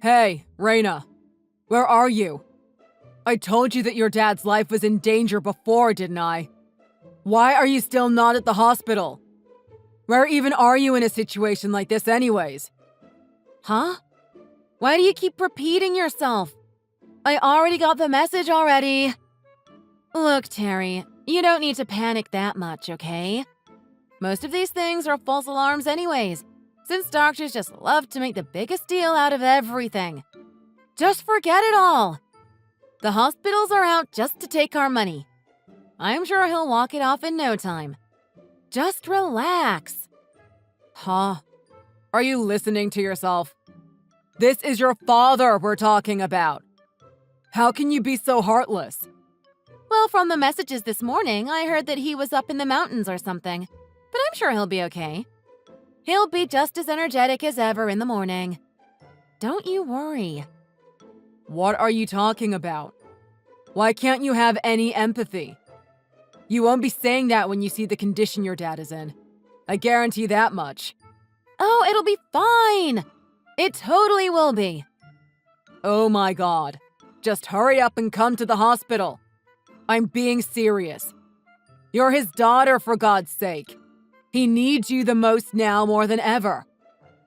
Hey, Rana. Where are you? I told you that your dad's life was in danger before, didn't I? Why are you still not at the hospital? Where even are you in a situation like this anyways? Huh? Why do you keep repeating yourself? I already got the message already. Look, Terry, you don't need to panic that much, okay? Most of these things are false alarms anyways, since doctors just love to make the biggest deal out of everything. Just forget it all. The hospitals are out just to take our money. I'm sure he'll walk it off in no time. Just relax. Huh? Are you listening to yourself? This is your father we're talking about. How can you be so heartless? Well, from the messages this morning, I heard that he was up in the mountains or something. But I'm sure he'll be okay. He'll be just as energetic as ever in the morning. Don't you worry. What are you talking about? Why can't you have any empathy? You won't be saying that when you see the condition your dad is in. I guarantee that much. Oh, it'll be fine. It totally will be. Oh my God. Just hurry up and come to the hospital. I'm being serious. You're his daughter, for God's sake. He needs you the most now more than ever.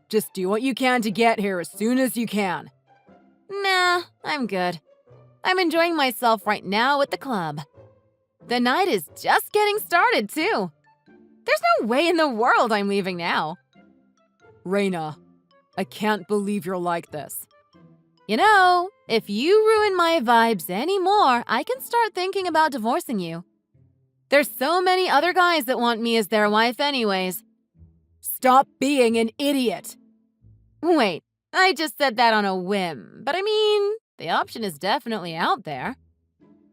Just do what you can to get here as soon as you can. Nah, I'm good. I'm enjoying myself right now at the club. The night is just getting started, too. There's no way in the world I'm leaving now. Rana, I can't believe you're like this. You know, if you ruin my vibes anymore, I can start thinking about divorcing you. There's so many other guys that want me as their wife anyways. Stop being an idiot. Wait, I just said that on a whim, but I mean, the option is definitely out there.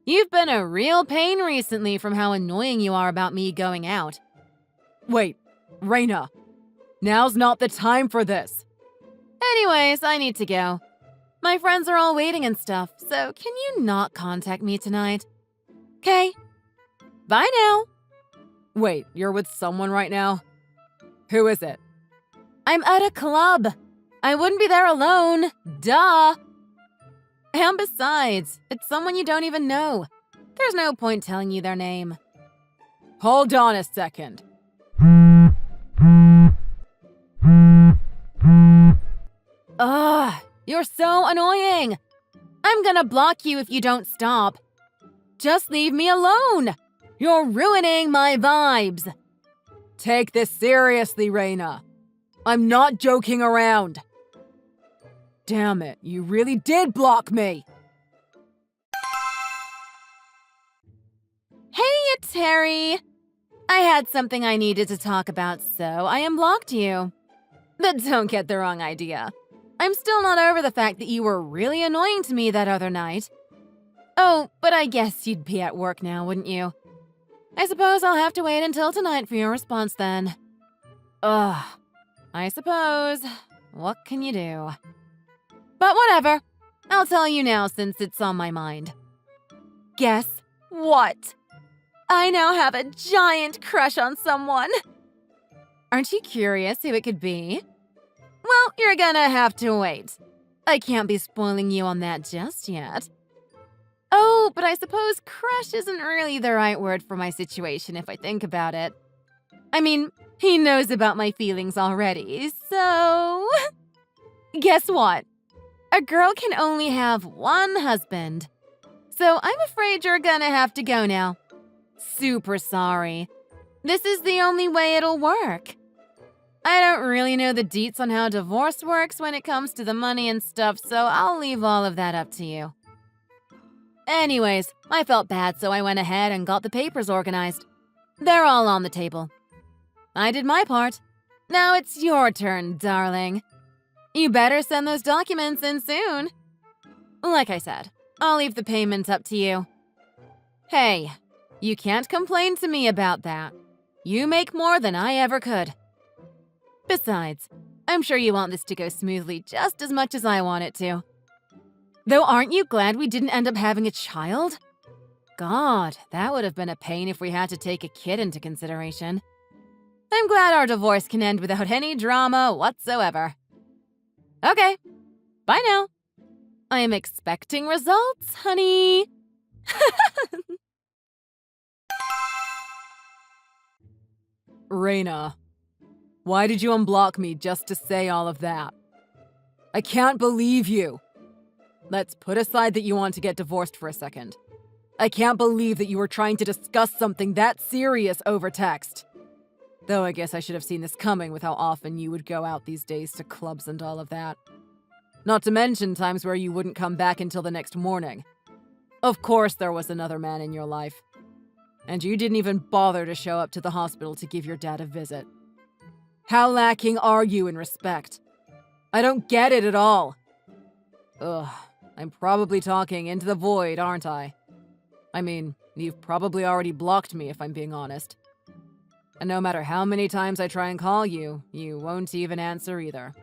You've been a real pain recently from how annoying you are about me going out. Wait, Rana, now's not the time for this. Anyways, I need to go. My friends are all waiting and stuff, so can you not contact me tonight? Okay. Bye now. Wait, you're with someone right now? Who is it? I'm at a club. I wouldn't be there alone. Duh. And besides, it's someone you don't even know. There's no point telling you their name. Hold on a second. Ugh, you're so annoying. I'm gonna block you if you don't stop. Just leave me alone. You're ruining my vibes. Take this seriously, Rana. I'm not joking around. Damn it, you really did block me. Hey, Terry. I had something I needed to talk about, so I unblocked you. But don't get the wrong idea. I'm still not over the fact that you were really annoying to me that other night. Oh, but I guess you'd be at work now, wouldn't you? I suppose I'll have to wait until tonight for your response then. Ugh. I suppose. What can you do? But whatever. I'll tell you now since it's on my mind. Guess what? I now have a giant crush on someone. Aren't you curious who it could be? Well, you're gonna have to wait. I can't be spoiling you on that just yet. Oh, but I suppose crush isn't really the right word for my situation if I think about it. I mean, he knows about my feelings already, so… Guess what? A girl can only have one husband. So I'm afraid you're gonna have to go now. Super sorry. This is the only way it'll work. I don't really know the deets on how divorce works when it comes to the money and stuff, so I'll leave all of that up to you. Anyways, I felt bad, so I went ahead and got the papers organized. They're all on the table. I did my part. Now it's your turn, darling. You better send those documents in soon. Like I said, I'll leave the payments up to you. Hey, you can't complain to me about that. You make more than I ever could. Besides, I'm sure you want this to go smoothly just as much as I want it to. Though aren't you glad we didn't end up having a child? God, that would have been a pain if we had to take a kid into consideration. I'm glad our divorce can end without any drama whatsoever. Okay, Bye now. I am expecting results, honey. Rana, why did you unblock me just to say all of that? I can't believe you. Let's put aside that you want to get divorced for a second. I can't believe that you were trying to discuss something that serious over text. Though I guess I should have seen this coming with how often you would go out these days to clubs and all of that. Not to mention times where you wouldn't come back until the next morning. Of course there was another man in your life. And you didn't even bother to show up to the hospital to give your dad a visit. How lacking are you in respect? I don't get it at all. Ugh, I'm probably talking into the void, aren't I? I mean, you've probably already blocked me if I'm being honest. And no matter how many times I try and call you, you won't even answer either.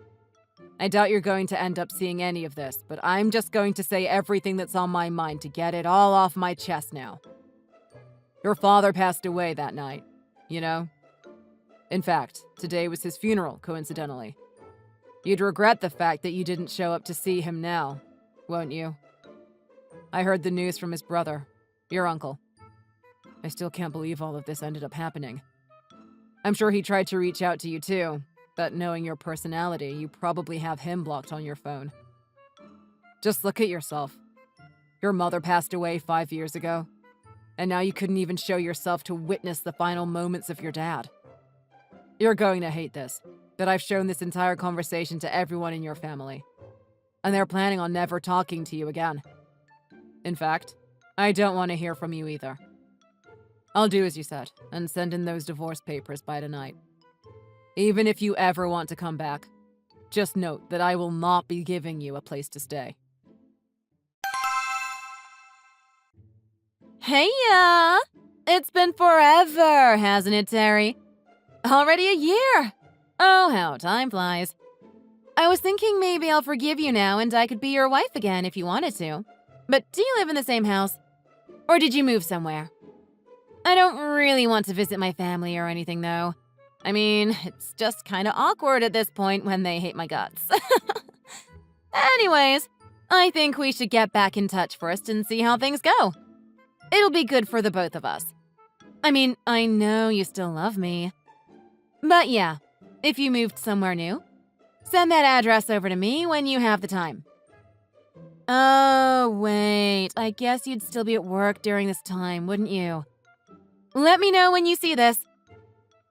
I doubt you're going to end up seeing any of this, but I'm just going to say everything that's on my mind to get it all off my chest now. Your father passed away that night, you know? In fact, today was his funeral, coincidentally. You'd regret the fact that you didn't show up to see him now, won't you? I heard the news from his brother, your uncle. I still can't believe all of this ended up happening. I'm sure he tried to reach out to you too, but knowing your personality, you probably have him blocked on your phone. Just look at yourself. Your mother passed away 5 years ago, and now you couldn't even show yourself to witness the final moments of your dad. You're going to hate this, but I've shown this entire conversation to everyone in your family, and they're planning on never talking to you again. In fact, I don't want to hear from you either. I'll do as you said, and send in those divorce papers by tonight. Even if you ever want to come back, just note that I will not be giving you a place to stay. Hey-ya! It's been forever, hasn't it, Terry? Already a year! Oh, how time flies. I was thinking maybe I'll forgive you now and I could be your wife again if you wanted to. But do you live in the same house? Or did you move somewhere? I don't really want to visit my family or anything, though. I mean, it's just kinda awkward at this point when they hate my guts. Anyways, I think we should get back in touch first and see how things go. It'll be good for the both of us. I mean, I know you still love me. But yeah, if you moved somewhere new, send that address over to me when you have the time. Oh, wait, I guess you'd still be at work during this time, wouldn't you? Let me know when you see this.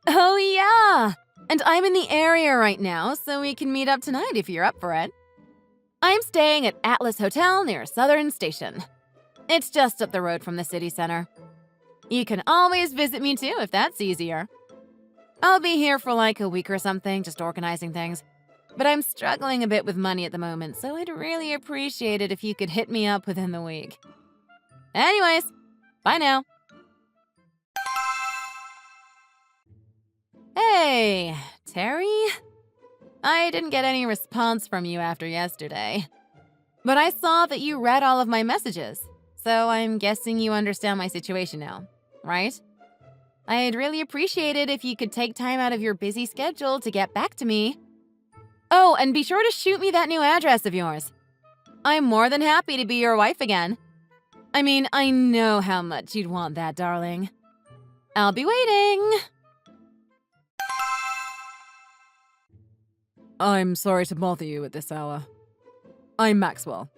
Oh, yeah, and I'm in the area right now, so we can meet up tonight if you're up for it. I'm staying at Atlas Hotel near Southern Station. It's just up the road from the city center. You can always visit me too if that's easier. I'll be here for like a week or something, just organizing things. But I'm struggling a bit with money at the moment, so I'd really appreciate it if you could hit me up within the week. Anyways, bye now. Hey, Terry? I didn't get any response from you after yesterday. But I saw that you read all of my messages, so I'm guessing you understand my situation now, right? I'd really appreciate it if you could take time out of your busy schedule to get back to me. Oh, and be sure to shoot me that new address of yours. I'm more than happy to be your wife again. I mean, I know how much you'd want that, darling. I'll be waiting. I'm sorry to bother you at this hour. I'm Maxwell.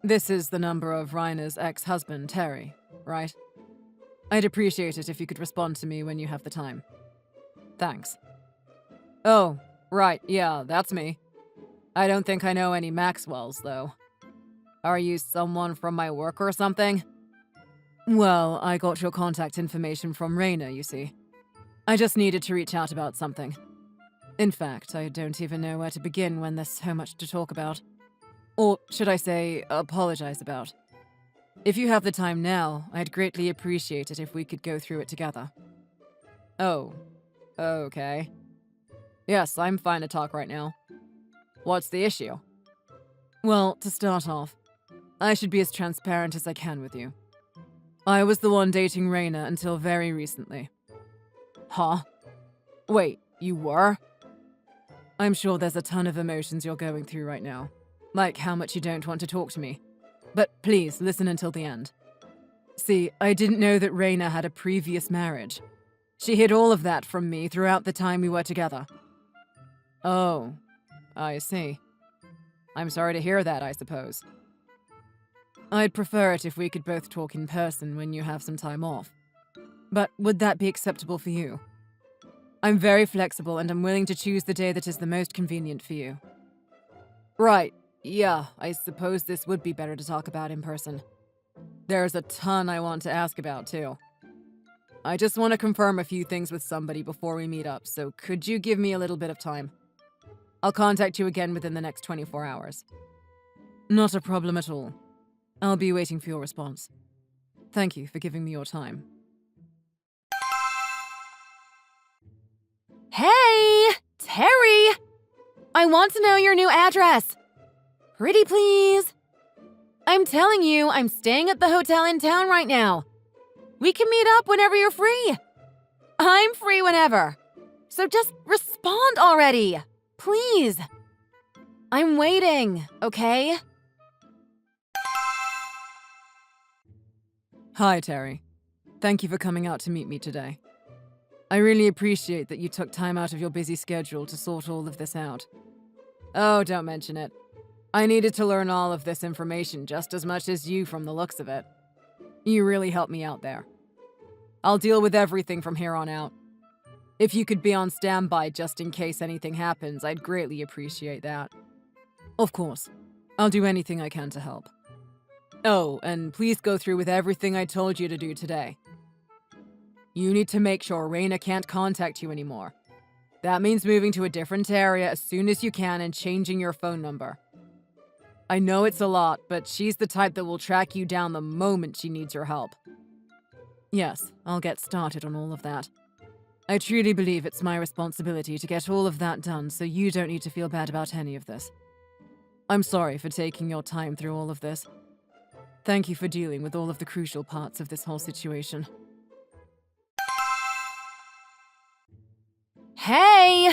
This is the number of Rana's ex-husband, Terry, right? I'd appreciate it if you could respond to me when you have the time. Thanks. Oh, right, yeah, that's me. I don't think I know any Maxwells, though. Are you someone from my work or something? Well, I got your contact information from Rana, you see. I just needed to reach out about something. In fact, I don't even know where to begin when there's so much to talk about. Or should I say, apologize about. If you have the time now, I'd greatly appreciate it if we could go through it together. Oh, okay. Yes, I'm fine to talk right now. What's the issue? Well, to start off, I should be as transparent as I can with you. I was the one dating Rana until very recently. Huh? Wait, you were? I'm sure there's a ton of emotions you're going through right now. Like how much you don't want to talk to me. But please, listen until the end. See, I didn't know that Rana had a previous marriage. She hid all of that from me throughout the time we were together. Oh, I see. I'm sorry to hear that, I suppose. I'd prefer it if we could both talk in person when you have some time off. But would that be acceptable for you? I'm very flexible and I'm willing to choose the day that is the most convenient for you. Right, yeah, I suppose this would be better to talk about in person. There's a ton I want to ask about, too. I just want to confirm a few things with somebody before we meet up, so could you give me a little bit of time? I'll contact you again within the next 24 hours. Not a problem at all. I'll be waiting for your response. Thank you for giving me your time. Hey, Terry! I want to know your new address. Pretty please. I'm telling you, I'm staying at the hotel in town right now. We can meet up whenever you're free. I'm free whenever. So just respond already. Please. I'm waiting, okay? Hi, Terry. Thank you for coming out to meet me today. I really appreciate that you took time out of your busy schedule to sort all of this out. Oh, don't mention it. I needed to learn all of this information just as much as you from the looks of it. You really helped me out there. I'll deal with everything from here on out. If you could be on standby just in case anything happens, I'd greatly appreciate that. Of course. I'll do anything I can to help. Oh, and please go through with everything I told you to do today. You need to make sure Rana can't contact you anymore. That means moving to a different area as soon as you can and changing your phone number. I know it's a lot, but she's the type that will track you down the moment she needs your help. Yes, I'll get started on all of that. I truly believe it's my responsibility to get all of that done, so you don't need to feel bad about any of this. I'm sorry for taking your time through all of this. Thank you for dealing with all of the crucial parts of this whole situation. Hey!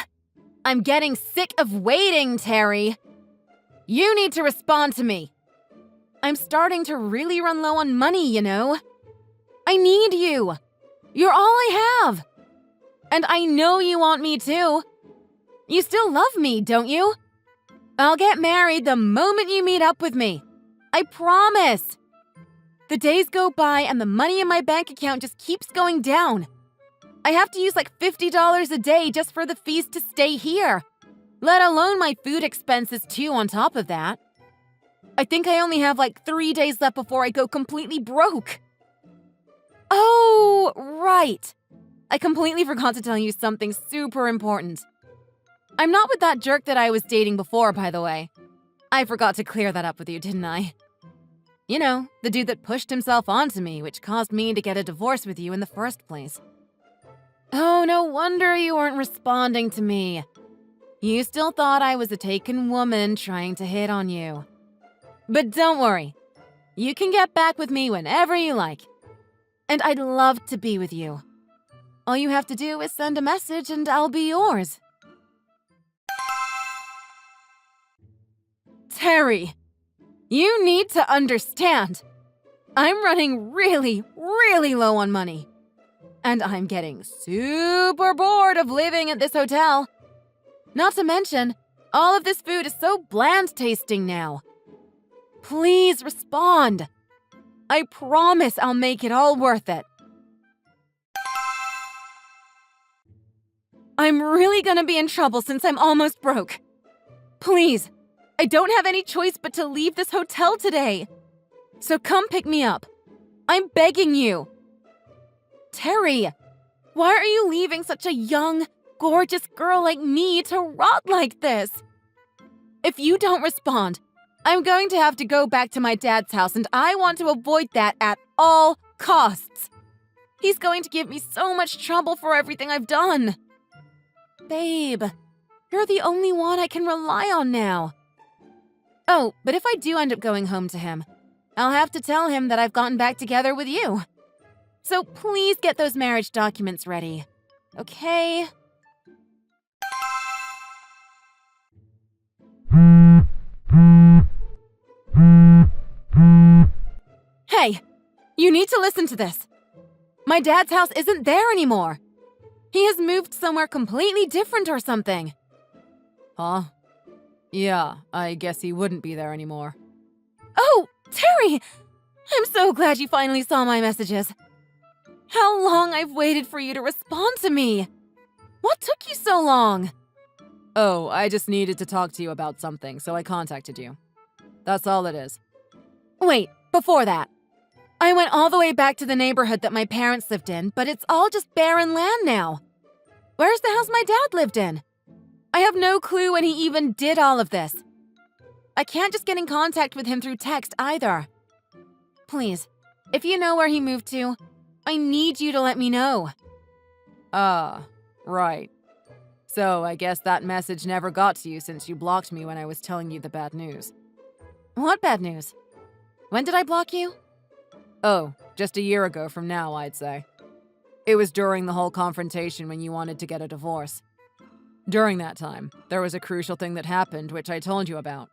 I'm getting sick of waiting, Terry. You need to respond to me. I'm starting to really run low on money, you know. I need you. You're all I have. And I know you want me too. You still love me, don't you? I'll get married the moment you meet up with me. I promise. The days go by and the money in my bank account just keeps going down. I have to use like $50 a day just for the fees to stay here, let alone my food expenses too on top of that. I think I only have like 3 days left before I go completely broke. Oh, right. I completely forgot to tell you something super important. I'm not with that jerk that I was dating before, by the way. I forgot to clear that up with you, didn't I? You know, the dude that pushed himself onto me, which caused me to get a divorce with you in the first place. Oh, no wonder you weren't responding to me. You still thought I was a taken woman trying to hit on you. But don't worry. You can get back with me whenever you like. And I'd love to be with you. All you have to do is send a message and I'll be yours. Terry, you need to understand. I'm running really, really low on money. And I'm getting super bored of living at this hotel. Not to mention, all of this food is so bland tasting now. Please respond. I promise I'll make it all worth it. I'm really gonna be in trouble since I'm almost broke. Please, I don't have any choice but to leave this hotel today. So come pick me up. I'm begging you. Terry, why are you leaving such a young, gorgeous girl like me to rot like this? If you don't respond, I'm going to have to go back to my dad's house, and I want to avoid that at all costs. He's going to give me so much trouble for everything I've done. Babe, you're the only one I can rely on now. Oh, but if I do end up going home to him, I'll have to tell him that I've gotten back together with you. So please get those marriage documents ready, okay? You need to listen to this. My dad's house isn't there anymore. He has moved somewhere completely different or something. Huh? Yeah, I guess he wouldn't be there anymore. Oh, Terry! I'm so glad you finally saw my messages. How long I've waited for you to respond to me. What took you so long? Oh, I just needed to talk to you about something, so I contacted you. That's all it is. Wait, before that. I went all the way back to the neighborhood that my parents lived in, but it's all just barren land now. Where's the house my dad lived in? I have no clue when he even did all of this. I can't just get in contact with him through text either. Please, if you know where he moved to, I need you to let me know. Ah, right. So I guess that message never got to you since you blocked me when I was telling you the bad news. What bad news? When did I block you? Oh, just a year ago from now, I'd say. It was during the whole confrontation when you wanted to get a divorce. During that time, there was a crucial thing that happened which I told you about.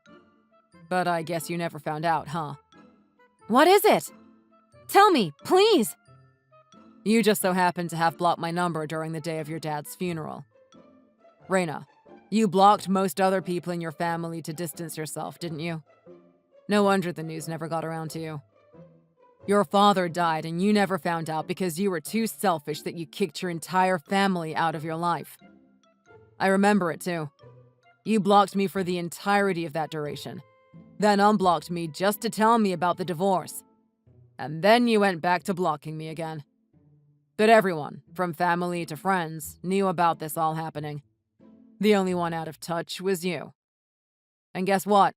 But I guess you never found out, huh? What is it? Tell me, please. You just so happened to have blocked my number during the day of your dad's funeral. Rana, you blocked most other people in your family to distance yourself, didn't you? No wonder the news never got around to you. Your father died and you never found out because you were too selfish that you kicked your entire family out of your life. I remember it too. You blocked me for the entirety of that duration, then unblocked me just to tell me about the divorce. And then you went back to blocking me again. But everyone, from family to friends, knew about this all happening. The only one out of touch was you. And guess what?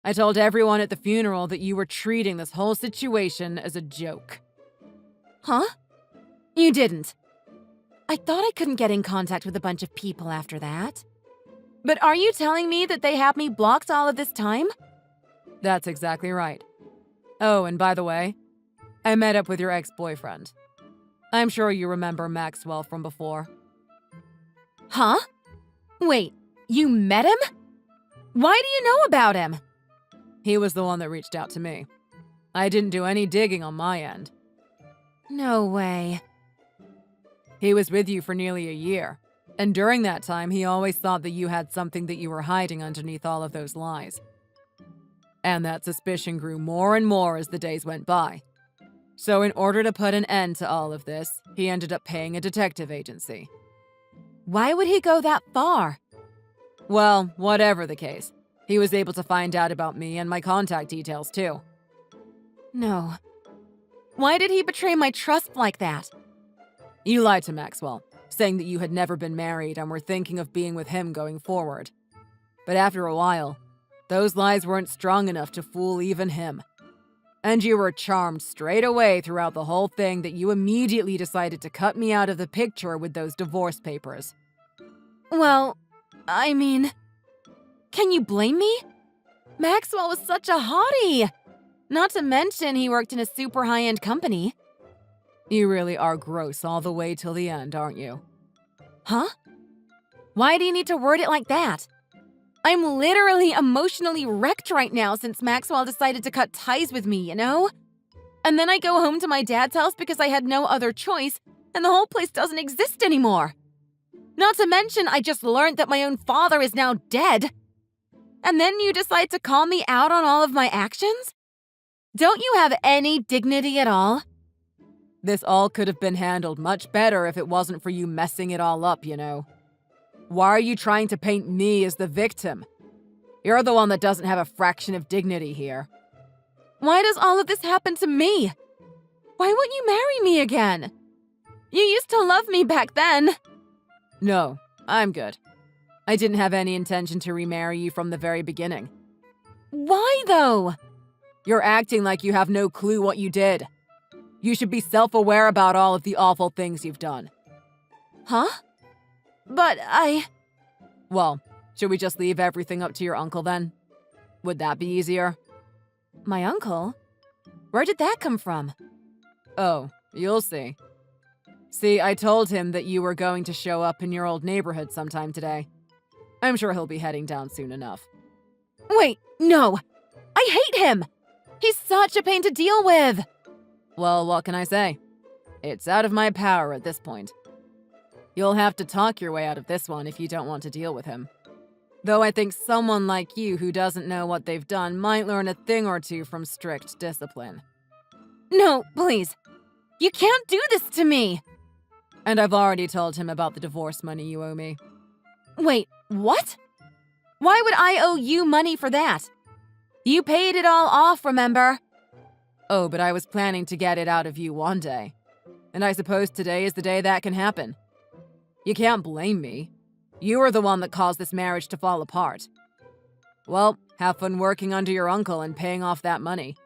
I told everyone at the funeral that you were treating this whole situation as a joke. Huh? You didn't. I thought I couldn't get in contact with a bunch of people after that. But are you telling me that they have me blocked all of this time? That's exactly right. Oh, and by the way, I met up with your ex-boyfriend. I'm sure you remember Maxwell from before. Huh? Wait, you met him? Why do you know about him? He was the one that reached out to me. I didn't do any digging on my end. No way. He was with you for nearly a year, and during that time, he always thought that you had something that you were hiding underneath all of those lies. And that suspicion grew more and more as the days went by. So in order to put an end to all of this, he ended up paying a detective agency. Why would he go that far? Well, whatever the case, he was able to find out about me and my contact details too. No. Why did he betray my trust like that? You lied to Maxwell, saying that you had never been married and were thinking of being with him going forward. But after a while, those lies weren't strong enough to fool even him. And you were charmed straight away throughout the whole thing that you immediately decided to cut me out of the picture with those divorce papers. Well, I mean, can you blame me? Maxwell was such a hottie. Not to mention he worked in a super high-end company. You really are gross all the way till the end, aren't you? Huh? Why do you need to word it like that? I'm literally emotionally wrecked right now since Maxwell decided to cut ties with me, you know? And then I go home to my dad's house because I had no other choice, and the whole place doesn't exist anymore. Not to mention, I just learned that my own father is now dead. And then you decide to call me out on all of my actions? Don't you have any dignity at all? This all could have been handled much better if it wasn't for you messing it all up, you know. Why are you trying to paint me as the victim? You're the one that doesn't have a fraction of dignity here. Why does all of this happen to me? Why won't you marry me again? You used to love me back then. No, I'm good. I didn't have any intention to remarry you from the very beginning. Why, though? You're acting like you have no clue what you did. You should be self-aware about all of the awful things you've done. Huh? But Well, should we just leave everything up to your uncle then? Would that be easier? My uncle? Where did that come from? Oh, you'll see. See, I told him that you were going to show up in your old neighborhood sometime today. I'm sure he'll be heading down soon enough. Wait, no! I hate him! He's such a pain to deal with! Well, what can I say? It's out of my power at this point. You'll have to talk your way out of this one if you don't want to deal with him. Though I think someone like you who doesn't know what they've done might learn a thing or two from strict discipline. No, please. You can't do this to me! And I've already told him about the divorce money you owe me. Wait, what? Why would I owe you money for that? You paid it all off, remember? Oh, but I was planning to get it out of you one day. And I suppose today is the day that can happen. You can't blame me. You were the one that caused this marriage to fall apart. Well, have fun working under your uncle and paying off that money.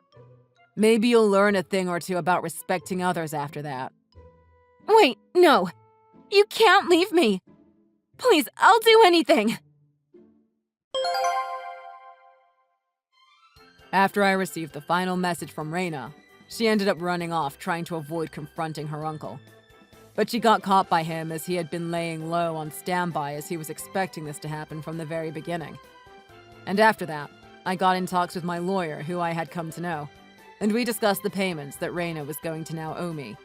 Maybe you'll learn a thing or two about respecting others after that. Wait, no. You can't leave me. Please, I'll do anything. After I received the final message from Rana, she ended up running off trying to avoid confronting her uncle. But she got caught by him as he had been laying low on standby as he was expecting this to happen from the very beginning. And after that, I got in talks with my lawyer, who I had come to know, and we discussed the payments that Rana was going to now owe me.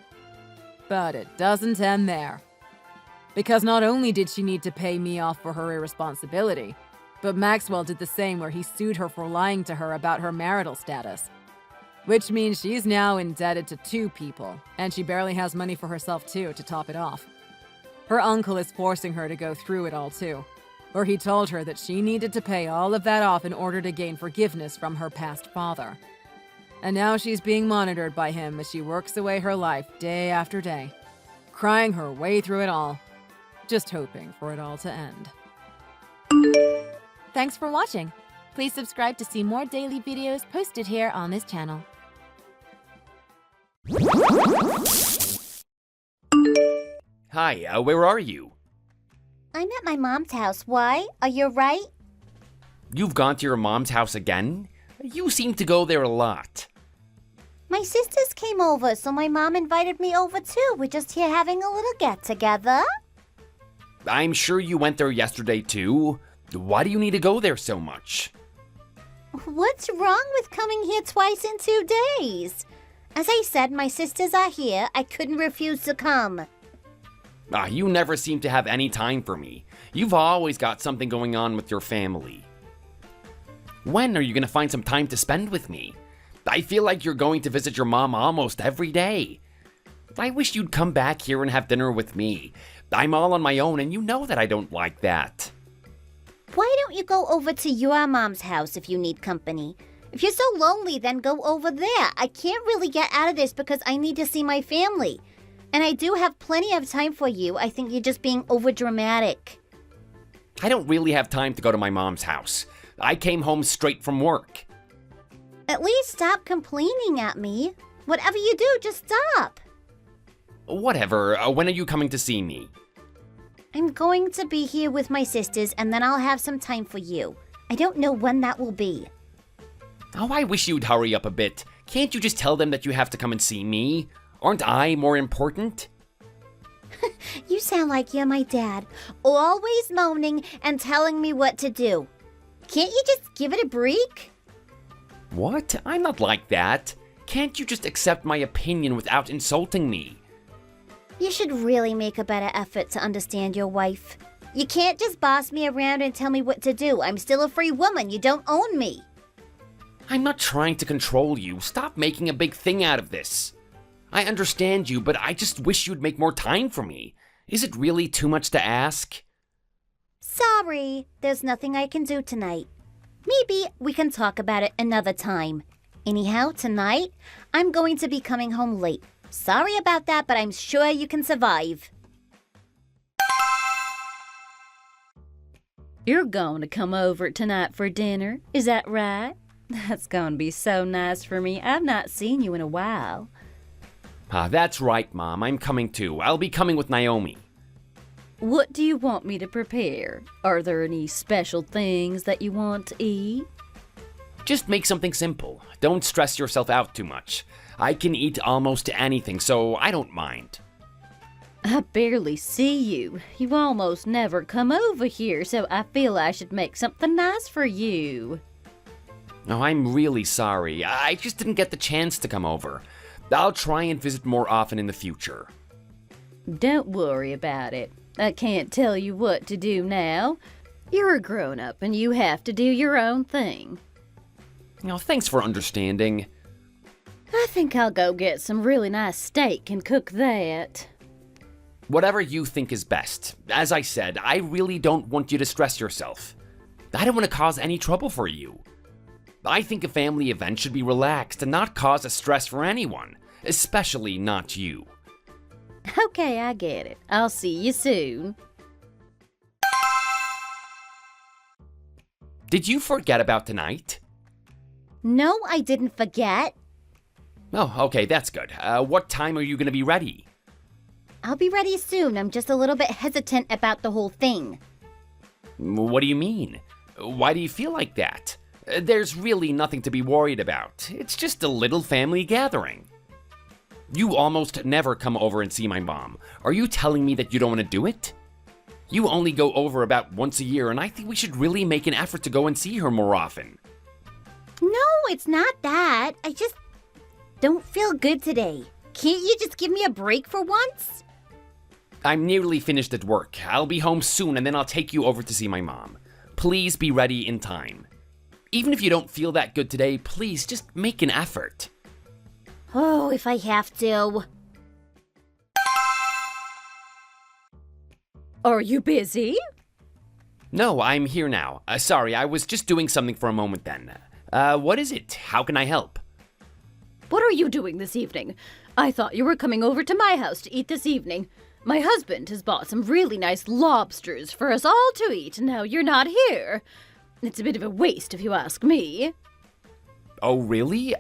But it doesn't end there. Because not only did she need to pay me off for her irresponsibility, but Maxwell did the same where he sued her for lying to her about her marital status. Which means she's now indebted to 2 people, and she barely has money for herself too to top it off. Her uncle is forcing her to go through it all too, where he told her that she needed to pay all of that off in order to gain forgiveness from her past father. And now she's being monitored by him as she works away her life day after day, crying her way through it all, just hoping for it all to end. Thanks for watching. Please subscribe to see more daily videos posted here on this channel. Hi, where are you? I'm at my mom's house. Why? Are you right? You've gone to your mom's house again? You seem to go there a lot. My sisters came over, so my mom invited me over too. We're just here having a little get-together. I'm sure you went there yesterday too. Why do you need to go there so much? What's wrong with coming here twice in 2 days? As I said, my sisters are here. I couldn't refuse to come. You never seem to have any time for me. You've always got something going on with your family. When are you going to find some time to spend with me? I feel like you're going to visit your mom almost every day. I wish you'd come back here and have dinner with me. I'm all on my own and you know that I don't like that. Why don't you go over to your mom's house if you need company? If you're so lonely, then go over there. I can't really get out of this because I need to see my family. And I do have plenty of time for you. I think you're just being overdramatic. I don't really have time to go to my mom's house. I came home straight from work. At least stop complaining at me. Whatever you do, just stop. Whatever, when are you coming to see me? I'm going to be here with my sisters and then I'll have some time for you. I don't know when that will be. Oh, I wish you'd hurry up a bit. Can't you just tell them that you have to come and see me? Aren't I more important? You sound like you're my dad, always moaning and telling me what to do. Can't you just give it a break? What? I'm not like that. Can't you just accept my opinion without insulting me? You should really make a better effort to understand your wife. You can't just boss me around and tell me what to do. I'm still a free woman. You don't own me. I'm not trying to control you. Stop making a big thing out of this. I understand you, but I just wish you'd make more time for me. Is it really too much to ask? Sorry, there's nothing I can do tonight. Maybe we can talk about it another time. Anyhow, tonight, I'm going to be coming home late. Sorry about that, but I'm sure you can survive. You're going to come over tonight for dinner, is that right? That's going to be so nice for me. I've not seen you in a while. That's right, Mom. I'm coming too. I'll be coming with Naomi. What do you want me to prepare? Are there any special things that you want to eat? Just make something simple. Don't stress yourself out too much. I can eat almost anything, so I don't mind. I barely see you. You almost never come over here, so I feel I should make something nice for you. Oh, I'm really sorry. I just didn't get the chance to come over. I'll try and visit more often in the future. Don't worry about it. I can't tell you what to do now. You're a grown-up and you have to do your own thing. Thanks for understanding. I think I'll go get some really nice steak and cook that. Whatever you think is best. As I said, I really don't want you to stress yourself. I don't want to cause any trouble for you. I think a family event should be relaxed and not cause a stress for anyone, especially not you. Okay, I get it. I'll see you soon. Did you forget about tonight? No, I didn't forget. Oh, okay, that's good. What time are you going to be ready? I'll be ready soon. I'm just a little bit hesitant about the whole thing. What do you mean? Why do you feel like that? There's really nothing to be worried about. It's just a little family gathering. You almost never come over and see my mom. Are you telling me that you don't want to do it? You only go over about once a year, and I think we should really make an effort to go and see her more often. No, it's not that. I just don't feel good today. Can't you just give me a break for once? I'm nearly finished at work. I'll be home soon, and then I'll take you over to see my mom. Please be ready in time. Even if you don't feel that good today, please just make an effort. Oh, if I have to. Are you busy? No, I'm here now. Sorry, I was just doing something for a moment then. What is it? How can I help? What are you doing this evening? I thought you were coming over to my house to eat this evening. My husband has bought some really nice lobsters for us all to eat, and now you're not here. It's a bit of a waste if you ask me. Oh, really?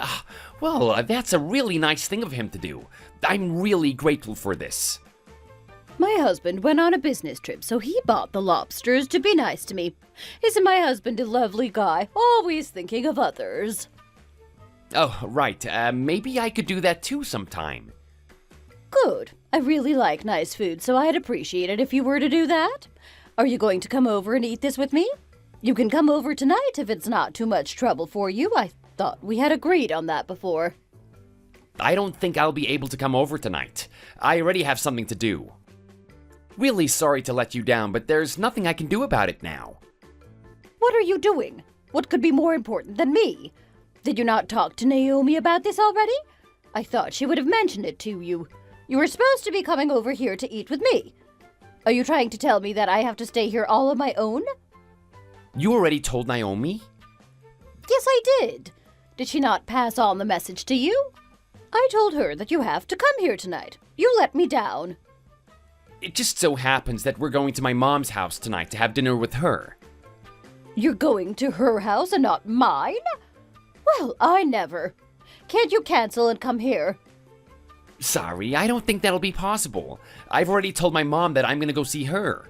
Well, that's a really nice thing of him to do. I'm really grateful for this. My husband went on a business trip, so he bought the lobsters to be nice to me. Isn't my husband a lovely guy, always thinking of others? Oh, right. Maybe I could do that too sometime. Good. I really like nice food, so I'd appreciate it if you were to do that. Are you going to come over and eat this with me? You can come over tonight if it's not too much trouble for you. I thought we had agreed on that before. I don't think I'll be able to come over tonight. I already have something to do. Really sorry to let you down, but there's nothing I can do about it now. What are you doing? What could be more important than me? Did you not talk to Naomi about this already? I thought she would have mentioned it to you. You were supposed to be coming over here to eat with me. Are you trying to tell me that I have to stay here all on my own? You already told Naomi? Yes, I did. Did she not pass on the message to you? I told her that you have to come here tonight. You let me down. It just so happens that we're going to my mom's house tonight to have dinner with her. You're going to her house and not mine? Well, I never. Can't you cancel and come here? Sorry, I don't think that'll be possible. I've already told my mom that I'm gonna go see her.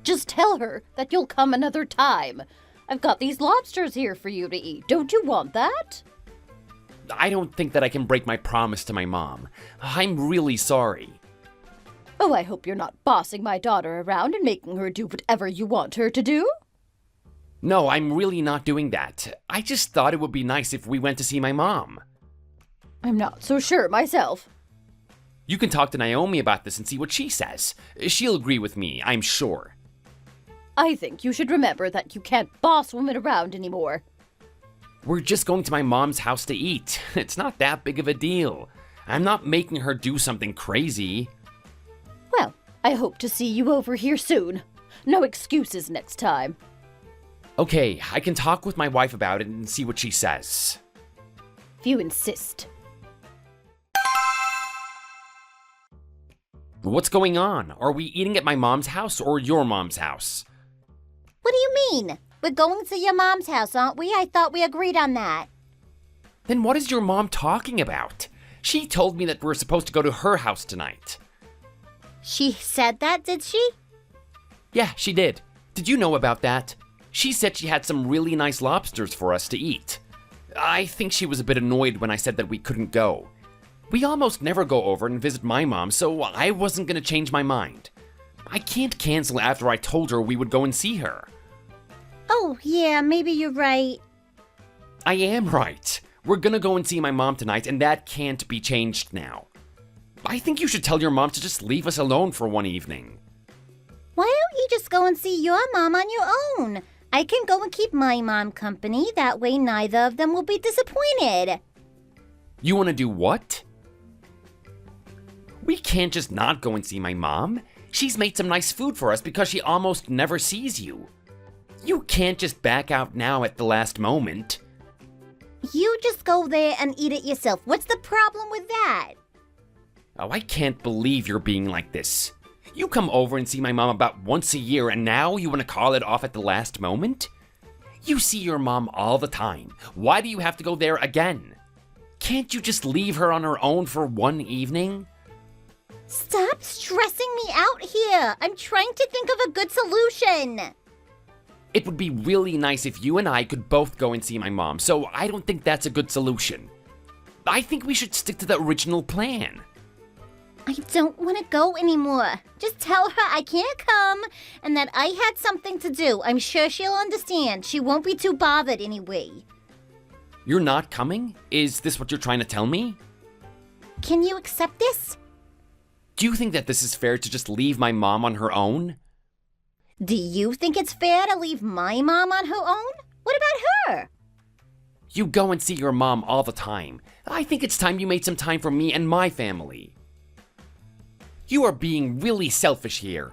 Just tell her that you'll come another time. I've got these lobsters here for you to eat. Don't you want that? I don't think that I can break my promise to my mom. I'm really sorry. Oh, I hope you're not bossing my daughter around and making her do whatever you want her to do. No, I'm really not doing that. I just thought it would be nice if we went to see my mom. I'm not so sure myself. You can talk to Naomi about this and see what she says. She'll agree with me, I'm sure. I think you should remember that you can't boss women around anymore. We're just going to my mom's house to eat. It's not that big of a deal. I'm not making her do something crazy. Well, I hope to see you over here soon. No excuses next time. Okay, I can talk with my wife about it and see what she says. If you insist. What's going on? Are we eating at my mom's house or your mom's house? What do you mean? We're going to your mom's house, aren't we? I thought we agreed on that. Then what is your mom talking about? She told me that we're supposed to go to her house tonight. She said that, did she? Yeah, she did. Did you know about that? She said she had some really nice lobsters for us to eat. I think she was a bit annoyed when I said that we couldn't go. We almost never go over and visit my mom, so I wasn't going to change my mind. I can't cancel after I told her we would go and see her. Oh, yeah, maybe you're right. I am right. We're gonna go and see my mom tonight, and that can't be changed now. I think you should tell your mom to just leave us alone for one evening. Why don't you just go and see your mom on your own? I can go and keep my mom company. That way neither of them will be disappointed. You wanna do what? We can't just not go and see my mom. She's made some nice food for us because she almost never sees you. You can't just back out now at the last moment. You just go there and eat it yourself. What's the problem with that? Oh, I can't believe you're being like this. You come over and see my mom about once a year, and now you want to call it off at the last moment? You see your mom all the time. Why do you have to go there again? Can't you just leave her on her own for one evening? Stop stressing me out here. I'm trying to think of a good solution. It would be really nice if you and I could both go and see my mom, so I don't think that's a good solution. I think we should stick to the original plan. I don't want to go anymore. Just tell her I can't come and that I had something to do. I'm sure she'll understand. She won't be too bothered anyway. You're not coming? Is this what you're trying to tell me? Can you accept this? Do you think that this is fair to just leave my mom on her own? Do you think it's fair to leave my mom on her own? What about her? You go and see your mom all the time. I think it's time you made some time for me and my family. You are being really selfish here.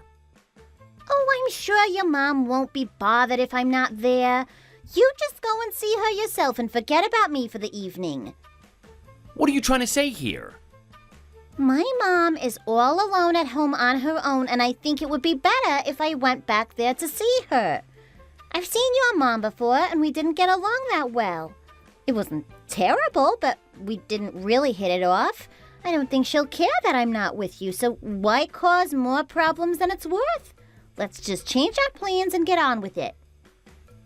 Oh, I'm sure your mom won't be bothered if I'm not there. You just go and see her yourself and forget about me for the evening. What are you trying to say here? My mom is all alone at home on her own, and I think it would be better if I went back there to see her. I've seen your mom before, and we didn't get along that well. It wasn't terrible, but we didn't really hit it off. I don't think she'll care that I'm not with you, so why cause more problems than it's worth? Let's just change our plans and get on with it.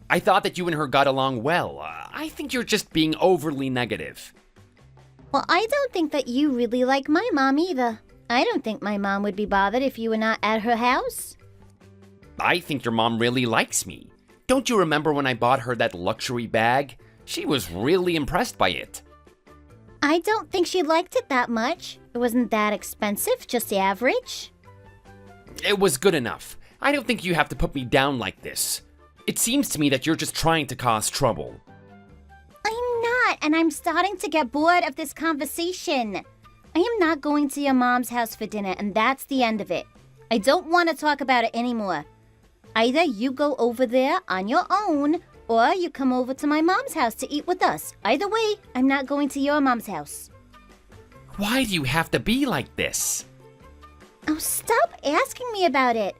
I thought that you and her got along well. I think you're just being overly negative. Well, I don't think that you really like my mom either. I don't think my mom would be bothered if you were not at her house. I think your mom really likes me. Don't you remember when I bought her that luxury bag? She was really impressed by it. I don't think she liked it that much. It wasn't that expensive, just average. It was good enough. I don't think you have to put me down like this. It seems to me that you're just trying to cause trouble. I'm not, and I'm starting to get bored of this conversation. I am not going to your mom's house for dinner, and that's the end of it. I don't want to talk about it anymore. Either you go over there on your own, or you come over to my mom's house to eat with us. Either way, I'm not going to your mom's house. Why do you have to be like this? Oh, stop asking me about it.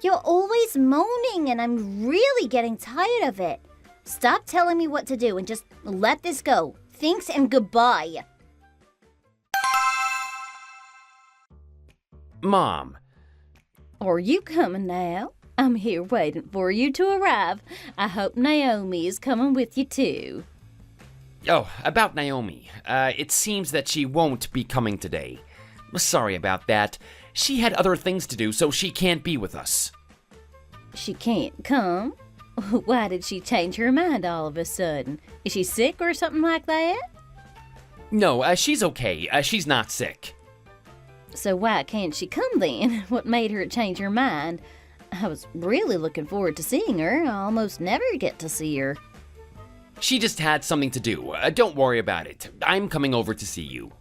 You're always moaning, and I'm really getting tired of it. Stop telling me what to do and just let this go. Thanks and goodbye. Mom. Are you coming now? I'm here waiting for you to arrive. I hope Naomi is coming with you too. Oh, about Naomi. It seems that she won't be coming today. Sorry about that. She had other things to do, so she can't be with us. She can't come? Why did she change her mind all of a sudden? Is she sick or something like that? No, she's okay. She's not sick. So why can't she come then? What made her change her mind? I was really looking forward to seeing her. I almost never get to see her. She just had something to do. Don't worry about it. I'm coming over to see you.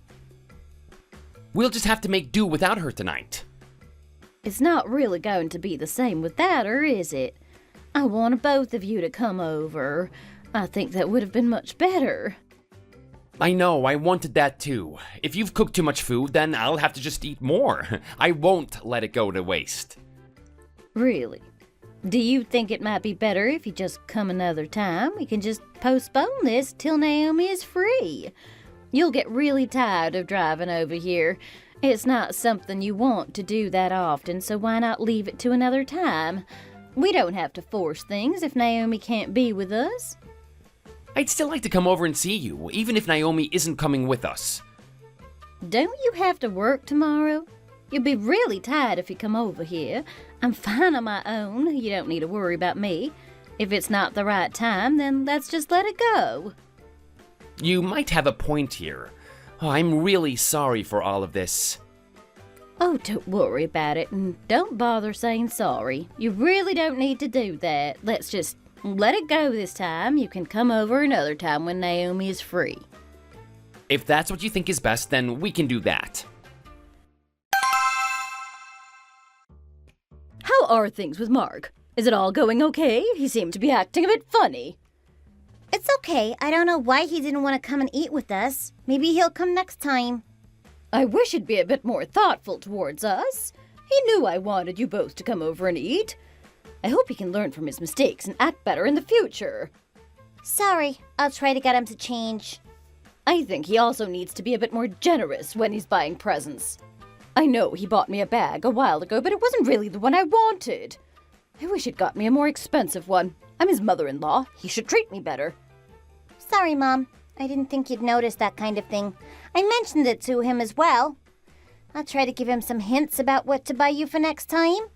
We'll just have to make do without her tonight. It's not really going to be the same without her, is it? I wanted both of you to come over. I think that would have been much better. I know, I wanted that too. If you've cooked too much food, then I'll have to just eat more. I won't let it go to waste. Really? Do you think it might be better if you just come another time? We can just postpone this till Naomi is free. You'll get really tired of driving over here. It's not something you want to do that often, so why not leave it to another time? We don't have to force things if Naomi can't be with us. I'd still like to come over and see you, even if Naomi isn't coming with us. Don't you have to work tomorrow? You'll be really tired if you come over here. I'm fine on my own. You don't need to worry about me. If it's not the right time, then let's just let it go. You might have a point here. Oh, I'm really sorry for all of this. Oh, don't worry about it, and don't bother saying sorry. You really don't need to do that. Let's just let it go this time. You can come over another time when Naomi is free. If that's what you think is best, then we can do that. How are things with Mark? Is it all going okay? He seemed to be acting a bit funny. It's okay. I don't know why he didn't want to come and eat with us. Maybe he'll come next time. I wish he'd be a bit more thoughtful towards us. He knew I wanted you both to come over and eat. I hope he can learn from his mistakes and act better in the future. Sorry. I'll try to get him to change. I think he also needs to be a bit more generous when he's buying presents. I know he bought me a bag a while ago, but it wasn't really the one I wanted. I wish he'd got me a more expensive one. I'm his mother-in-law. He should treat me better. Sorry, Mom. I didn't think you'd notice that kind of thing. I mentioned it to him as well. I'll try to give him some hints about what to buy you for next time.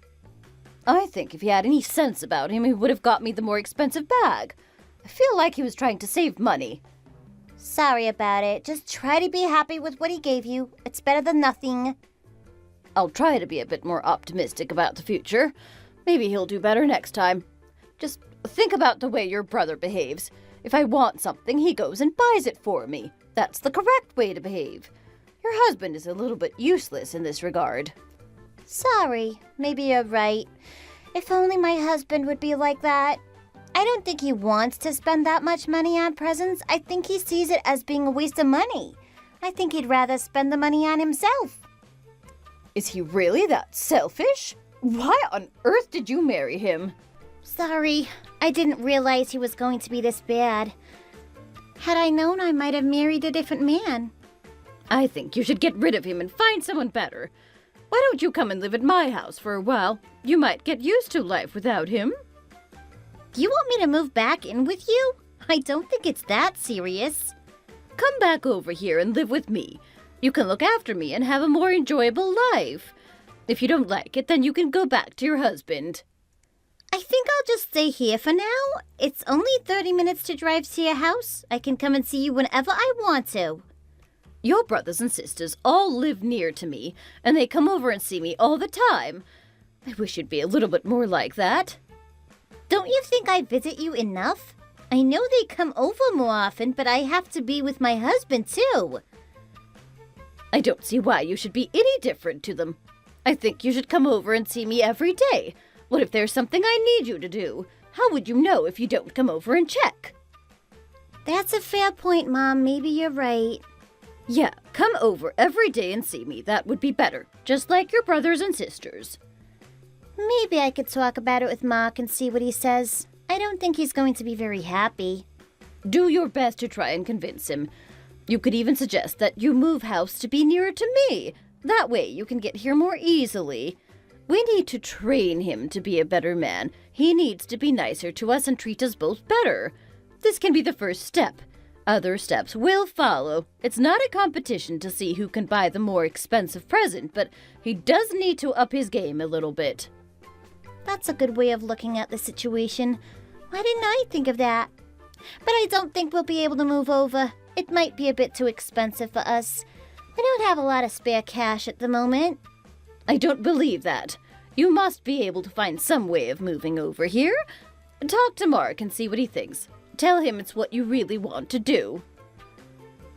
I think if he had any sense about him, he would have got me the more expensive bag. I feel like he was trying to save money. Sorry about it. Just try to be happy with what he gave you. It's better than nothing. I'll try to be a bit more optimistic about the future. Maybe he'll do better next time. Just think about the way your brother behaves. If I want something, he goes and buys it for me. That's the correct way to behave. Your husband is a little bit useless in this regard. Sorry. Maybe you're right. If only my husband would be like that. I don't think he wants to spend that much money on presents. I think he sees it as being a waste of money. I think he'd rather spend the money on himself. Is he really that selfish? Why on earth did you marry him? Sorry. I didn't realize he was going to be this bad. Had I known, I might have married a different man. I think you should get rid of him and find someone better. Why don't you come and live at my house for a while? You might get used to life without him. Do you want me to move back in with you? I don't think it's that serious. Come back over here and live with me. You can look after me and have a more enjoyable life. If you don't like it, then you can go back to your husband. I think I'll just stay here for now. It's only 30 minutes to drive to your house. I can come and see you whenever I want to. Your brothers and sisters all live near to me, and they come over and see me all the time. I wish you'd be a little bit more like that. Don't you think I visit you enough? I know they come over more often, but I have to be with my husband too. I don't see why you should be any different to them. I think you should come over and see me every day. What if there's something I need you to do? How would you know if you don't come over and check? That's a fair point, Mom. Maybe you're right. Yeah, come over every day and see me. That would be better, just like your brothers and sisters. Maybe I could talk about it with Mark and see what he says. I don't think he's going to be very happy. Do your best to try and convince him. You could even suggest that you move house to be nearer to me. That way you can get here more easily. We need to train him to be a better man. He needs to be nicer to us and treat us both better. This can be the first step. Other steps will follow. It's not a competition to see who can buy the more expensive present, but he does need to up his game a little bit. That's a good way of looking at the situation. Why didn't I think of that? But I don't think we'll be able to move over. It might be a bit too expensive for us. We don't have a lot of spare cash at the moment. I don't believe that. You must be able to find some way of moving over here. Talk to Mark and see what he thinks. Tell him it's what you really want to do.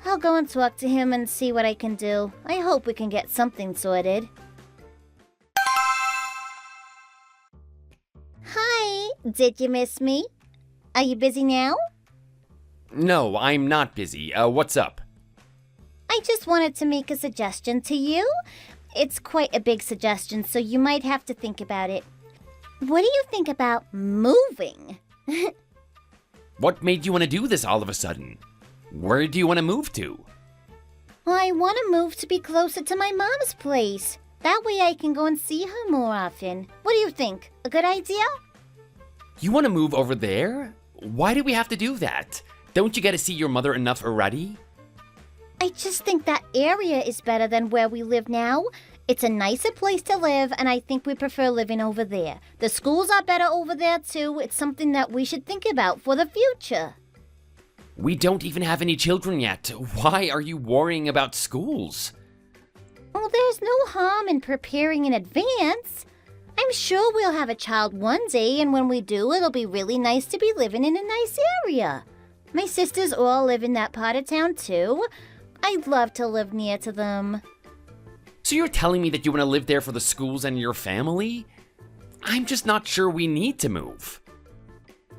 I'll go and talk to him and see what I can do. I hope we can get something sorted. Hi, did you miss me? Are you busy now? No, I'm not busy. What's up? I just wanted to make a suggestion to you. It's quite a big suggestion, so you might have to think about it. What do you think about moving? What made you want to do this all of a sudden? Where do you want to move to? Well, I want to move to be closer to my mom's place. That way I can go and see her more often. What do you think? A good idea? You want to move over there? Why do we have to do that? Don't you get to see your mother enough already? I just think that area is better than where we live now. It's a nicer place to live, and I think we prefer living over there. The schools are better over there, too. It's something that we should think about for the future. We don't even have any children yet. Why are you worrying about schools? Well, there's no harm in preparing in advance. I'm sure we'll have a child one day, and when we do, it'll be really nice to be living in a nice area. My sisters all live in that part of town, too. I'd love to live near to them. So you're telling me that you want to live there for the schools and your family? I'm just not sure we need to move.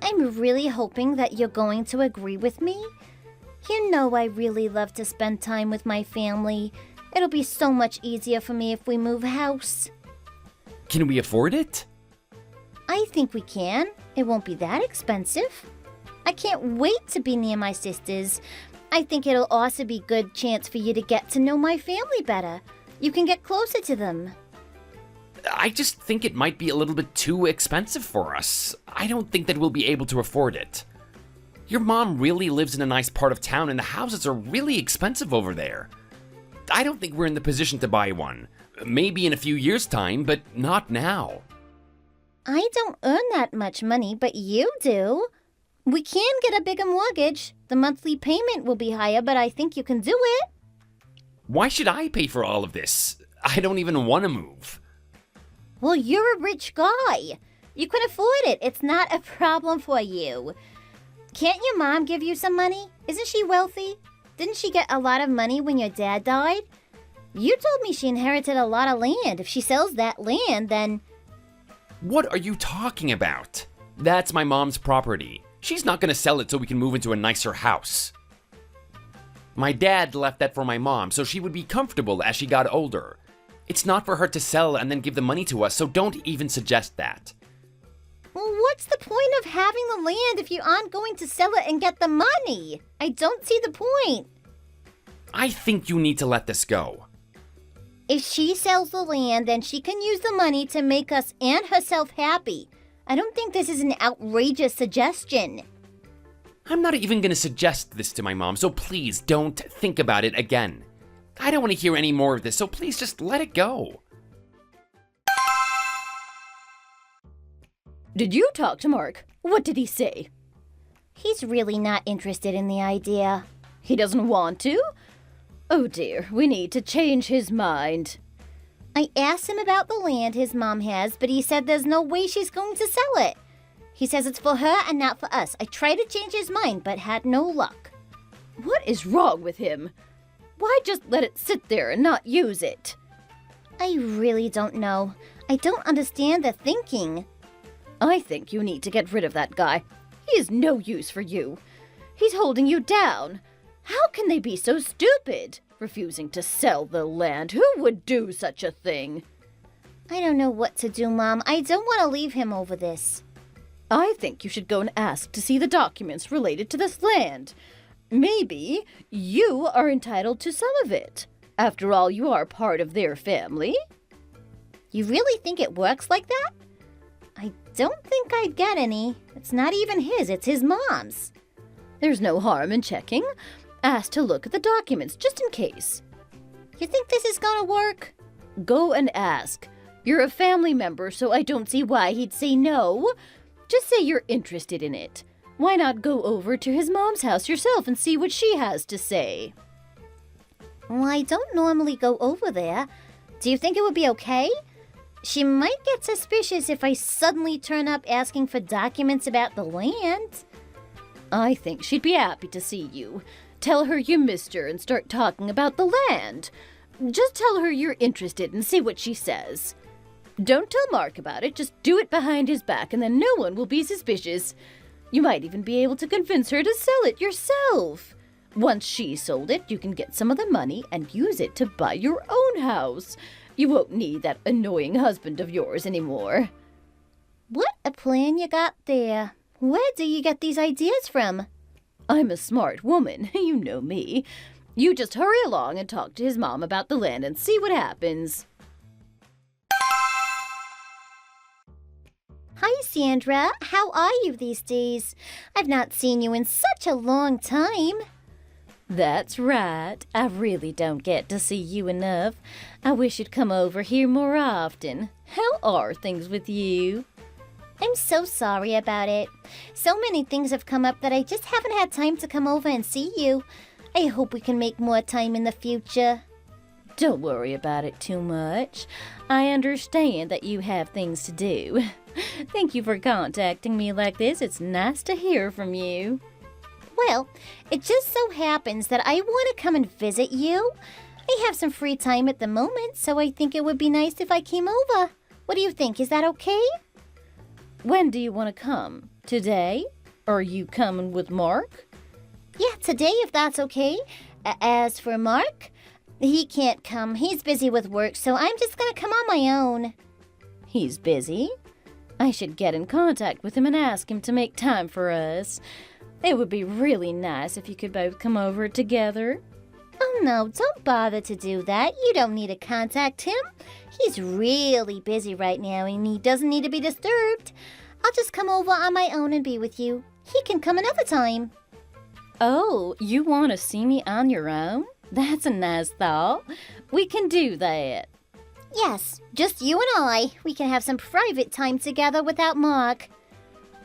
I'm really hoping that you're going to agree with me. You know I really love to spend time with my family. It'll be so much easier for me if we move house. Can we afford it? I think we can. It won't be that expensive. I can't wait to be near my sisters. I think it'll also be a good chance for you to get to know my family better. You can get closer to them. I just think it might be a little bit too expensive for us. I don't think that we'll be able to afford it. Your mom really lives in a nice part of town and the houses are really expensive over there. I don't think we're in the position to buy one. Maybe in a few years' time, but not now. I don't earn that much money, but you do. We can get a bigger mortgage. The monthly payment will be higher, but I think you can do it. Why should I pay for all of this? I don't even want to move. Well, you're a rich guy. You can afford it. It's not a problem for you. Can't your mom give you some money? Isn't she wealthy? Didn't she get a lot of money when your dad died? You told me she inherited a lot of land. If she sells that land, then... What are you talking about? That's my mom's property. She's not going to sell it so we can move into a nicer house. My dad left that for my mom so she would be comfortable as she got older. It's not for her to sell and then give the money to us, so don't even suggest that. Well, what's the point of having the land if you aren't going to sell it and get the money? I don't see the point. I think you need to let this go. If she sells the land, then she can use the money to make us and herself happy. I don't think this is an outrageous suggestion. I'm not even going to suggest this to my mom, so please don't think about it again. I don't want to hear any more of this, so please just let it go. Did you talk to Mark? What did he say? He's really not interested in the idea. He doesn't want to? Oh dear, we need to change his mind. I asked him about the land his mom has, but he said there's no way she's going to sell it. He says it's for her and not for us. I tried to change his mind, but had no luck. What is wrong with him? Why just let it sit there and not use it? I really don't know. I don't understand the thinking. I think you need to get rid of that guy. He is no use for you. He's holding you down. How can they be so stupid? Refusing to sell the land. Who would do such a thing? I don't know what to do, Mom. I don't want to leave him over this. I think you should go and ask to see the documents related to this land. Maybe you are entitled to some of it. After all, you are part of their family. You really think it works like that? I don't think I'd get any. It's not even his, it's his mom's. There's no harm in checking. Ask to look at the documents, just in case. You think this is gonna work? Go and ask. You're a family member, so I don't see why he'd say no. Just say you're interested in it. Why not go over to his mom's house yourself and see what she has to say? Well, I don't normally go over there. Do you think it would be okay? She might get suspicious if I suddenly turn up asking for documents about the land. I think she'd be happy to see you. Tell her you missed her and start talking about the land. Just tell her you're interested and see what she says. Don't tell Mark about it, just do it behind his back and then no one will be suspicious. You might even be able to convince her to sell it yourself. Once she sold it, you can get some of the money and use it to buy your own house. You won't need that annoying husband of yours anymore. What a plan you got there. Where do you get these ideas from? I'm a smart woman, you know me. You just hurry along and talk to his mom about the land and see what happens. Hi, Sandra. How are you these days? I've not seen you in such a long time. That's right. I really don't get to see you enough. I wish you'd come over here more often. How are things with you? I'm so sorry about it. So many things have come up that I just haven't had time to come over and see you. I hope we can make more time in the future. Don't worry about it too much. I understand that you have things to do. Thank you for contacting me like this. It's nice to hear from you. Well, it just so happens that I want to come and visit you. I have some free time at the moment, so I think it would be nice if I came over. What do you think? Is that okay? When do you want to come? Today? Are you coming with Mark? Yeah, today if that's okay. As for Mark, he can't come. He's busy with work, so I'm just gonna come on my own. He's busy? I should get in contact with him and ask him to make time for us. It would be really nice if you could both come over together. Oh no, don't bother to do that. You don't need to contact him. He's really busy right now and he doesn't need to be disturbed. I'll just come over on my own and be with you. He can come another time. Oh, you want to see me on your own? That's a nice thought. We can do that. Yes, just you and I. We can have some private time together without Mark.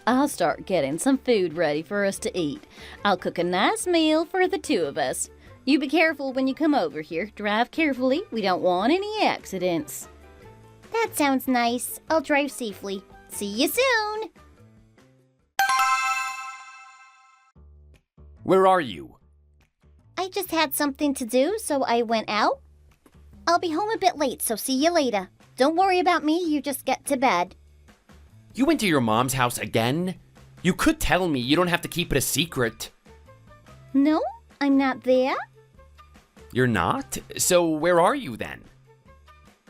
I'll start getting some food ready for us to eat. I'll cook a nice meal for the two of us. You be careful when you come over here. Drive carefully. We don't want any accidents. That sounds nice. I'll drive safely. See you soon. Where are you? I just had something to do, so I went out. I'll be home a bit late, so see you later. Don't worry about me, you just get to bed. You went to your mom's house again? You could tell me, you don't have to keep it a secret. No, I'm not there. You're not? So where are you then?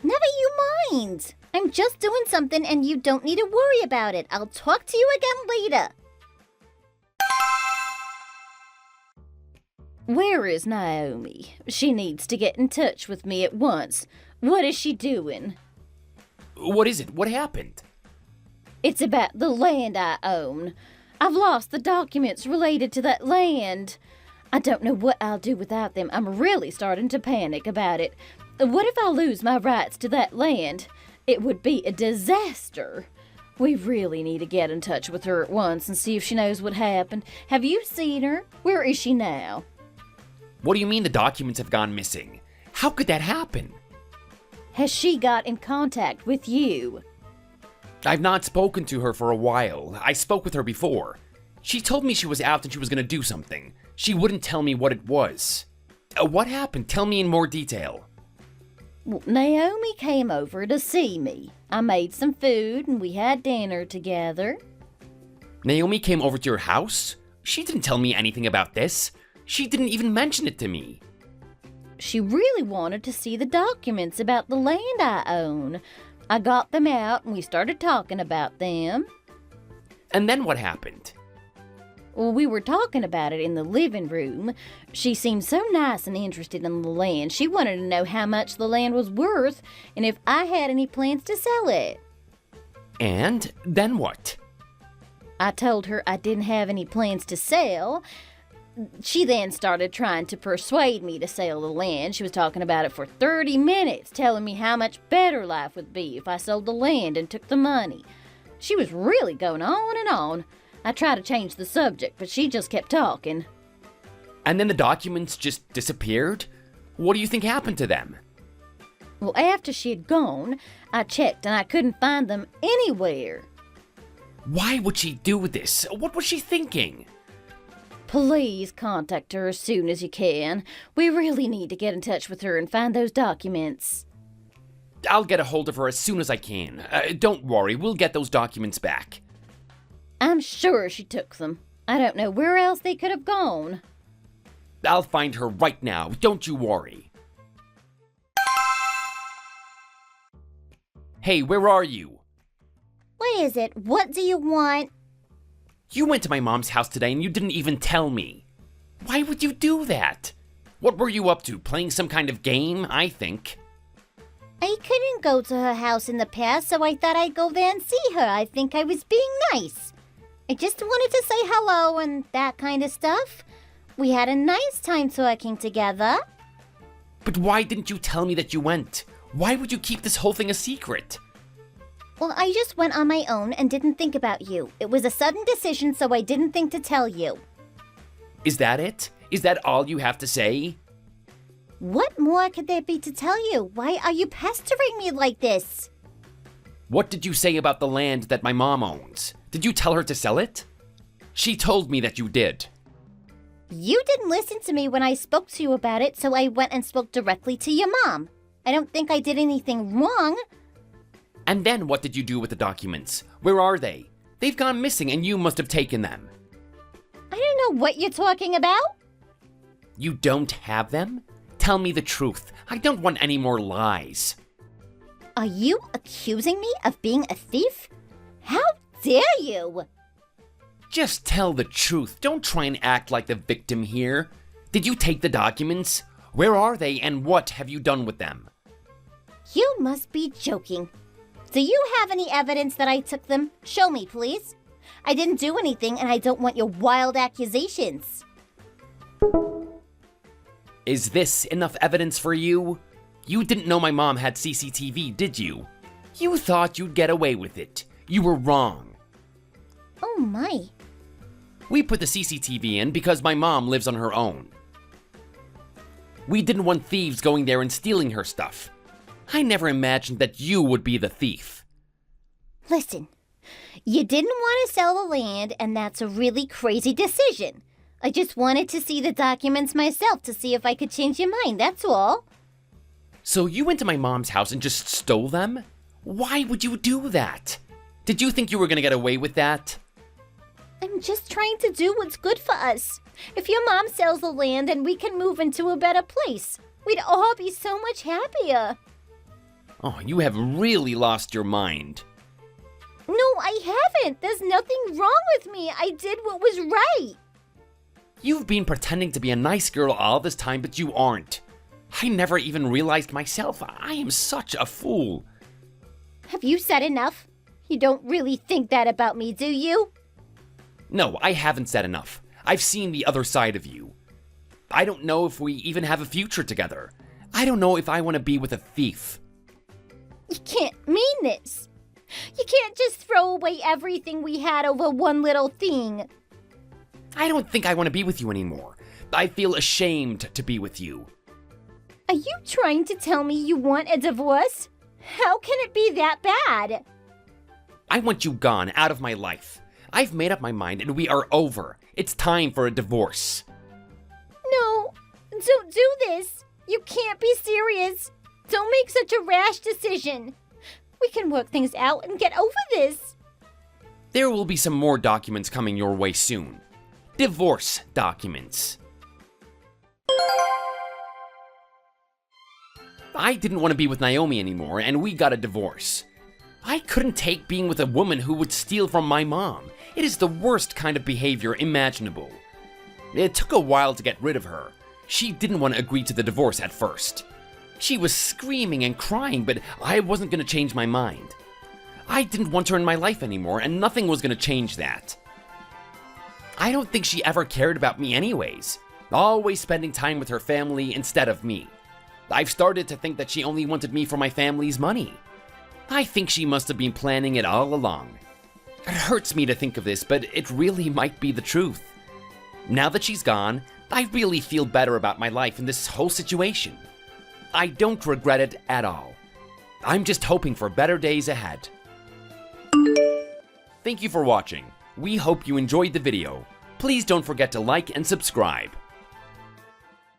Never you mind. I'm just doing something and you don't need to worry about it. I'll talk to you again later. Where is Naomi? She needs to get in touch with me at once. What is she doing? What is it? What happened? It's about the land I own. I've lost the documents related to that land. I don't know what I'll do without them. I'm really starting to panic about it. What if I lose my rights to that land? It would be a disaster. We really need to get in touch with her at once and see if she knows what happened. Have you seen her? Where is she now? What do you mean the documents have gone missing? How could that happen? Has she got in contact with you? I've not spoken to her for a while. I spoke with her before. She told me she was out and she was going to do something. She wouldn't tell me what it was. What happened? Tell me in more detail. Well, Naomi came over to see me. I made some food and we had dinner together. Naomi came over to your house? She didn't tell me anything about this. She didn't even mention it to me. She really wanted to see the documents about the land I own. I got them out and we started talking about them. And then what happened? Well, we were talking about it in the living room. She seemed so nice and interested in the land. She wanted to know how much the land was worth and if I had any plans to sell it. And then what? I told her I didn't have any plans to sell. She then started trying to persuade me to sell the land. She was talking about it for 30 minutes, telling me how much better life would be if I sold the land and took the money. She was really going on and on. I tried to change the subject, but she just kept talking. And then the documents just disappeared? What do you think happened to them? Well, after she had gone, I checked and I couldn't find them anywhere. Why would she do this? What was she thinking? Please contact her as soon as you can. We really need to get in touch with her and find those documents. I'll get a hold of her as soon as I can. Don't worry, we'll get those documents back. I'm sure she took them. I don't know where else they could have gone. I'll find her right now, don't you worry. Hey, where are you? What is it? What do you want? You went to my mom's house today and you didn't even tell me. Why would you do that? What were you up to, playing some kind of game, I think? I couldn't go to her house in the past, so I thought I'd go there and see her. I think I was being nice. I just wanted to say hello and that kind of stuff. We had a nice time talking together. But why didn't you tell me that you went? Why would you keep this whole thing a secret? Well, I just went on my own and didn't think about you. It was a sudden decision, so I didn't think to tell you. Is that it? Is that all you have to say? What more could there be to tell you? Why are you pestering me like this? What did you say about the land that my mom owns? Did you tell her to sell it? She told me that you did. You didn't listen to me when I spoke to you about it, so I went and spoke directly to your mom. I don't think I did anything wrong. And then what did you do with the documents? Where are they? They've gone missing and you must have taken them. I don't know what you're talking about. You don't have them? Tell me the truth. I don't want any more lies. Are you accusing me of being a thief? How dare you? Just tell the truth. Don't try and act like the victim here. Did you take the documents? Where are they and what have you done with them? You must be joking. Do you have any evidence that I took them? Show me, please. I didn't do anything and I don't want your wild accusations. Is this enough evidence for you? You didn't know my mom had CCTV, did you? You thought you'd get away with it. You were wrong. Oh my. We put the CCTV in because my mom lives on her own. We didn't want thieves going there and stealing her stuff. I never imagined that you would be the thief. Listen, you didn't want to sell the land and that's a really crazy decision. I just wanted to see the documents myself to see if I could change your mind, that's all. So you went to my mom's house and just stole them? Why would you do that? Did you think you were gonna get away with that? I'm just trying to do what's good for us. If your mom sells the land, then we can move into a better place. We'd all be so much happier. Oh, you have really lost your mind. No, I haven't. There's nothing wrong with me. I did what was right. You've been pretending to be a nice girl all this time, but you aren't. I never even realized myself. I am such a fool. Have you said enough? You don't really think that about me, do you? No, I haven't said enough. I've seen the other side of you. I don't know if we even have a future together. I don't know if I want to be with a thief. You can't mean this. You can't just throw away everything we had over one little thing. I don't think I want to be with you anymore. I feel ashamed to be with you. Are you trying to tell me you want a divorce? How can it be that bad? I want you gone, out of my life. I've made up my mind and we are over. It's time for a divorce. No, don't do this. You can't be serious. Don't make such a rash decision. We can work things out and get over this. There will be some more documents coming your way soon. Divorce documents. I didn't want to be with Naomi anymore, and we got a divorce. I couldn't take being with a woman who would steal from my mom. It is the worst kind of behavior imaginable. It took a while to get rid of her. She didn't want to agree to the divorce at first. She was screaming and crying, but I wasn't going to change my mind. I didn't want her in my life anymore, and nothing was going to change that. I don't think she ever cared about me anyways, always spending time with her family instead of me. I've started to think that she only wanted me for my family's money. I think she must have been planning it all along. It hurts me to think of this, but it really might be the truth. Now that she's gone, I really feel better about my life in this whole situation. I don't regret it at all. I'm just hoping for better days ahead. Thank you for watching. We hope you enjoyed the video. Please don't forget to like and subscribe.